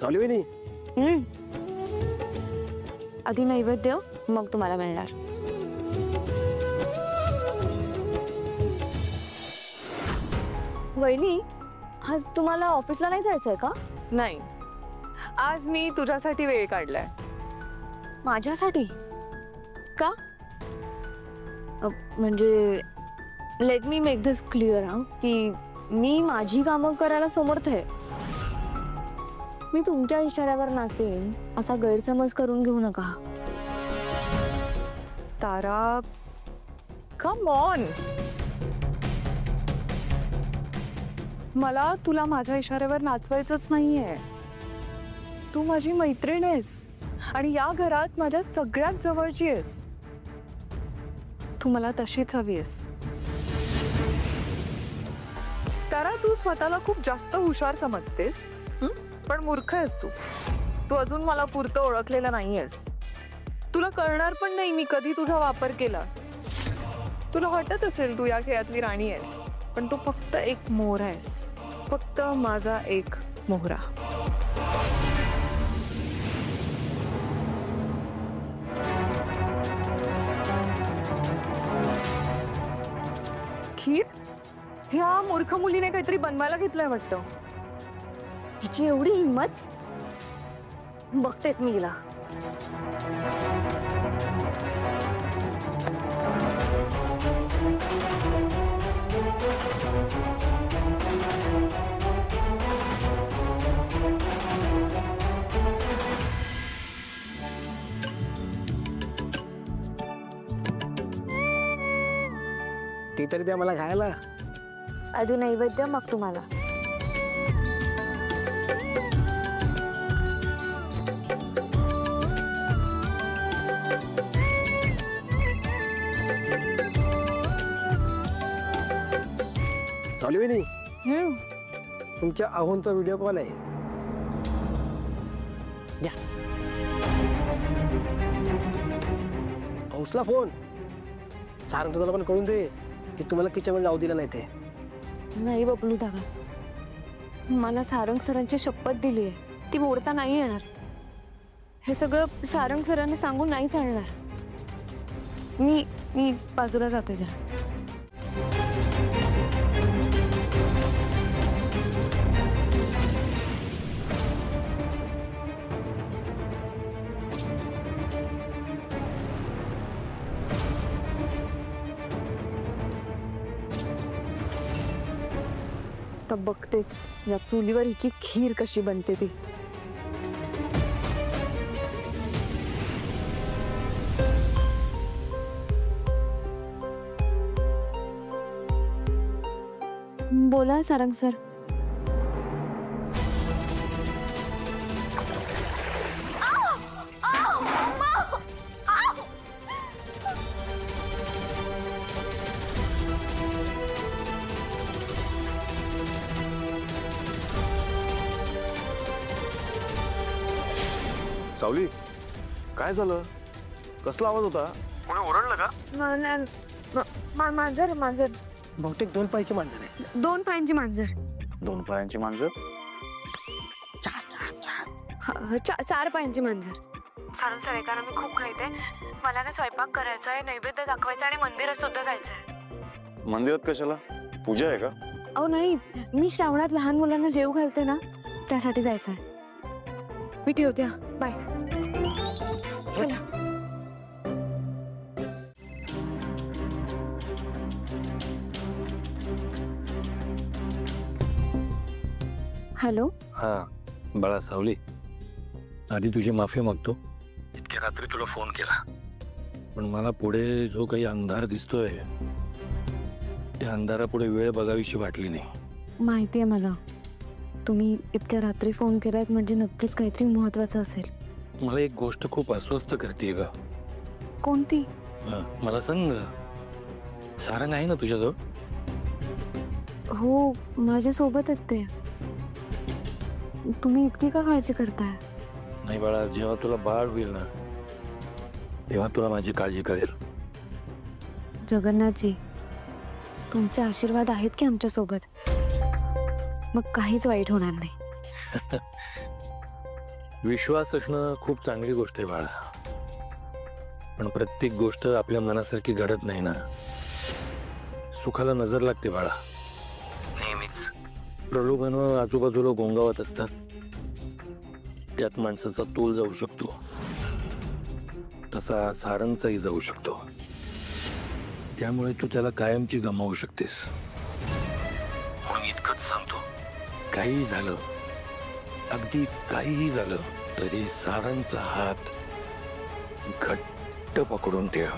चालू आहे नाही. आधी नैवेद्य मग तुम्हाला मिळणार. वहिनी, आज तुम्हाला ऑफिसला नाही जायचंय का? नाही, आज मी तुझ्यासाठी वेळ काढलाय. माझ्यासाठी का? म्हणजे लेट मी मेक दिस क्लिअर की मी माझी कामं करायला समर्थ आहे. मी तुमच्या इशाऱ्यावर नाचेन असा गैरसमज करून घेऊ नका. तारा, कम ऑन. मला तुला माझ्या इशाऱ्यावर नाचवायचंच नाहीये. तू माझी मैत्रीण आहेस आणि या घरात माझ्या सगळ्यात जवळची आहेस. तू मला तशीच हवी आहेस. तारा, तू स्वतःला खूप जास्त हुशार समजतेस, पण मूर्ख आहेस तू. तू अजून मला पुरतं ओळखलेला नाहीयेस. तुला कळणार पण नाही मी कधी तुझा वापर केला. तुला वाटत असेल तू या खेळातली राणी आहेस, पण तू फक्त एक मोर आहेस. फक्त माझा एक मोहरा. खीर? ह्या मूर्ख मुलीने काहीतरी बनवायला घेतलंय वाटतं. हिची एवढी हिंमत? बघतेच मी हिला. ती तरी द्या मला खायला. आधी नैवेद्य मग तुम्हाला. चालू आहे नाही. तुमच्या अहोंचा व्हिडिओ कॉल आहे. द्या. हौसला फोन. सारंग तुला पण कळून दे की तुम्हाला किचनमध्ये जाऊ दिलं नाही ते. नाही बबलू दादा, मला सारंग सरांची शपथ दिली आहे, ती मोडता नाही येणार. हे सगळं सारंग सरांनी सांगून नाही चालणार. मी बाजूला जाते जरा. तर बघतेच या चुलीवर हिची खीर कशी बनते ती. बोला सारंग सर. सावली, काय झालं? कसला आवाज होता? कोणी ओरडलं का? मांजर. बहुतेक 2 पायाची मांजर आहे. 2 पायांची मांजर. 2 पायांची मांजर? 4 पायांची मांजर. सारंग सर, एकाला मी खूप खायते. मला ना स्वयंपाक करायचा आहे, नैवेद्य दाखवायचा आणि मंदिरात सुद्धा जायचंय. मंदिरात कशाला? पूजा आहे का? अहो नाही, मी श्रावणात लहान मुलांना जेव घालते ना, त्यासाठी जायचंय. मी ठेवते. बाय. चला. हॅलो. हा बाळा सावली, आधी तुझी माफी मागतो. इतक्या रात्री तुला फोन केला, पण मला पुढे जो काही अंधार दिसतोय त्या अंधारापुढे वेळ बघावीशी वाटली नाही. माहिती आहे मला, तुम्ही इतक्या रात्री फोन केलात म्हणजे नक्कीच काहीतरी महत्वाचं असेल. मला एक गोष्ट खूप अस्वस्थ करते ग. कोणती? मला सांग, सारंग आहे ना तुझ्याजवळ? हो, माझ्यासोबत आहेत ते. तुम्ही इतकी का काळजी करताय? नाही बाळा, जेव्हा तुला बाळ होईल ना तेव्हा तुला माझी काळजी कळेल. जगन्नाथजी, तुमचे आशीर्वाद आहेत की आमच्या सोबत, मग काहीच वाईट होणार नाही. विश्वास असणं खूप चांगली गोष्ट आहे बाळा, पण प्रत्येक गोष्ट आपल्या मनासारखी घडत नाही ना. सुखाला नजर लागते बाळा. नेहमीच प्रलोभनं आजूबाजूला गोंगावत असतात, त्यात माणसाचा तोल जाऊ शकतो, तसा सारंगचाही जाऊ शकतो. त्यामुळे तू त्याला कायमची गमावू शकतेस. म्हणून इतकंच सांगतो, काही झालं, अगदी काहीही झालं तरी सारंगचा हात घट्ट पकडून ठेव.